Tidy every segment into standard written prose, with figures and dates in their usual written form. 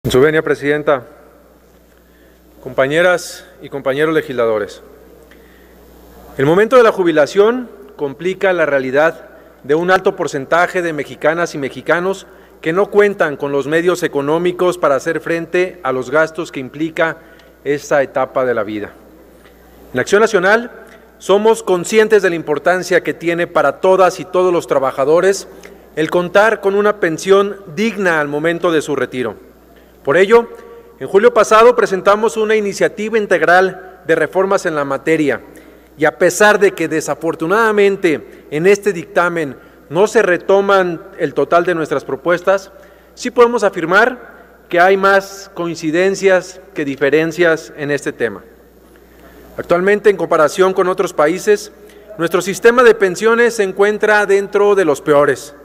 Su venia, Presidenta, compañeras y compañeros legisladores, el momento de la jubilación complica la realidad de un alto porcentaje de mexicanas y mexicanos que no cuentan con los medios económicos para hacer frente a los gastos que implica esta etapa de la vida. En Acción Nacional somos conscientes de la importancia que tiene para todas y todos los trabajadores el contar con una pensión digna al momento de su retiro. Por ello, en julio pasado presentamos una iniciativa integral de reformas en la materia y a pesar de que desafortunadamente en este dictamen no se retoman el total de nuestras propuestas, sí podemos afirmar que hay más coincidencias que diferencias en este tema. Actualmente, en comparación con otros países, nuestro sistema de pensiones se encuentra dentro de los peores.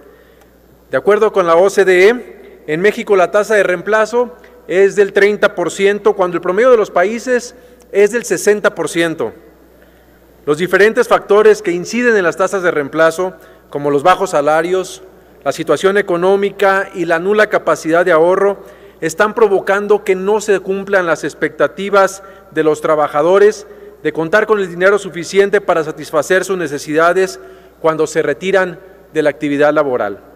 De acuerdo con la OCDE, en México la tasa de reemplazo es del 30%, cuando el promedio de los países es del 60%. Los diferentes factores que inciden en las tasas de reemplazo, como los bajos salarios, la situación económica y la nula capacidad de ahorro, están provocando que no se cumplan las expectativas de los trabajadores de contar con el dinero suficiente para satisfacer sus necesidades cuando se retiran de la actividad laboral.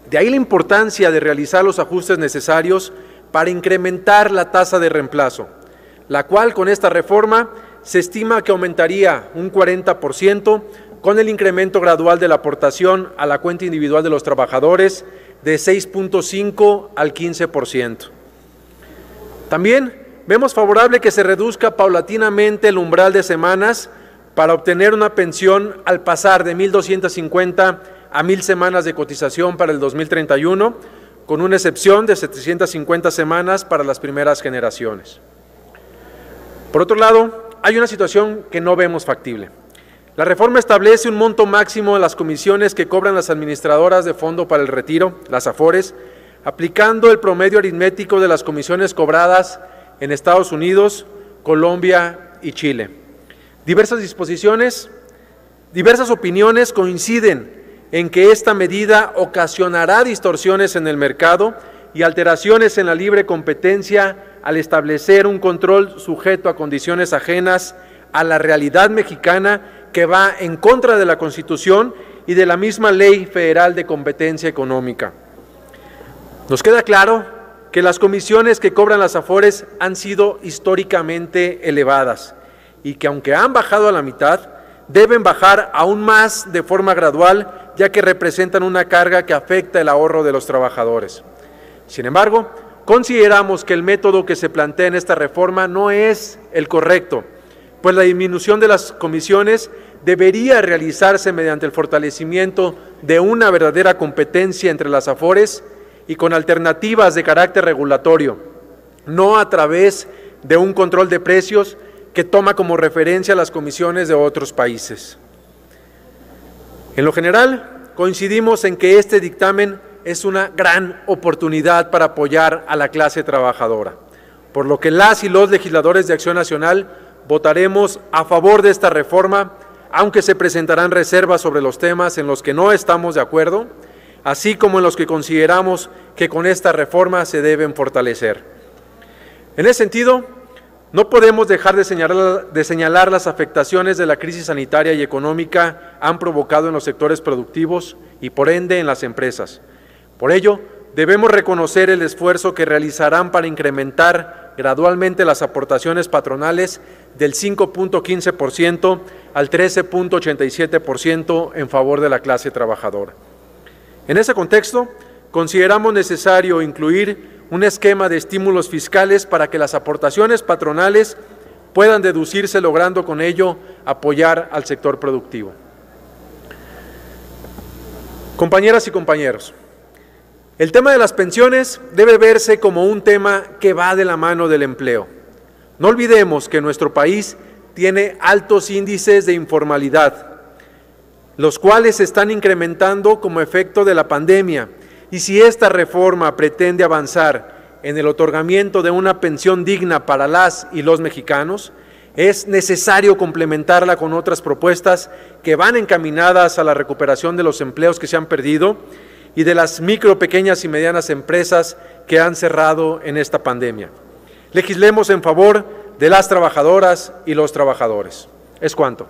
De ahí la importancia de realizar los ajustes necesarios para incrementar la tasa de reemplazo, la cual con esta reforma se estima que aumentaría un 40% con el incremento gradual de la aportación a la cuenta individual de los trabajadores de 6.5 al 15%. También vemos favorable que se reduzca paulatinamente el umbral de semanas para obtener una pensión al pasar de 1,250 a 1,000 semanas de cotización para el 2031, con una excepción de 750 semanas para las primeras generaciones. Por otro lado, hay una situación que no vemos factible. La reforma establece un monto máximo de las comisiones que cobran las administradoras de fondo para el retiro, las AFORES, aplicando el promedio aritmético de las comisiones cobradas en Estados Unidos, Colombia y Chile. Diversas opiniones coinciden en que esta medida ocasionará distorsiones en el mercado y alteraciones en la libre competencia al establecer un control sujeto a condiciones ajenas a la realidad mexicana que va en contra de la Constitución y de la misma Ley Federal de Competencia Económica. Nos queda claro que las comisiones que cobran las AFORES han sido históricamente elevadas y que aunque han bajado a la mitad, deben bajar aún más de forma gradual, ya que representan una carga que afecta el ahorro de los trabajadores. Sin embargo, consideramos que el método que se plantea en esta reforma no es el correcto, pues la disminución de las comisiones debería realizarse mediante el fortalecimiento de una verdadera competencia entre las AFORES y con alternativas de carácter regulatorio, no a través de un control de precios que toma como referencia las comisiones de otros países. En lo general, coincidimos en que este dictamen es una gran oportunidad para apoyar a la clase trabajadora, por lo que las y los legisladores de Acción Nacional votaremos a favor de esta reforma, aunque se presentarán reservas sobre los temas en los que no estamos de acuerdo, así como en los que consideramos que con esta reforma se deben fortalecer. En ese sentido, no podemos dejar de señalar las afectaciones de la crisis sanitaria y económica han provocado en los sectores productivos y por ende en las empresas. Por ello, debemos reconocer el esfuerzo que realizarán para incrementar gradualmente las aportaciones patronales del 5.15% al 13.87% en favor de la clase trabajadora. En ese contexto, consideramos necesario incluir un esquema de estímulos fiscales para que las aportaciones patronales puedan deducirse, logrando con ello apoyar al sector productivo. Compañeras y compañeros, el tema de las pensiones debe verse como un tema que va de la mano del empleo. No olvidemos que nuestro país tiene altos índices de informalidad, los cuales se están incrementando como efecto de la pandemia. Y si esta reforma pretende avanzar en el otorgamiento de una pensión digna para las y los mexicanos, es necesario complementarla con otras propuestas que van encaminadas a la recuperación de los empleos que se han perdido y de las micro, pequeñas y medianas empresas que han cerrado en esta pandemia. Legislemos en favor de las trabajadoras y los trabajadores. Es cuanto.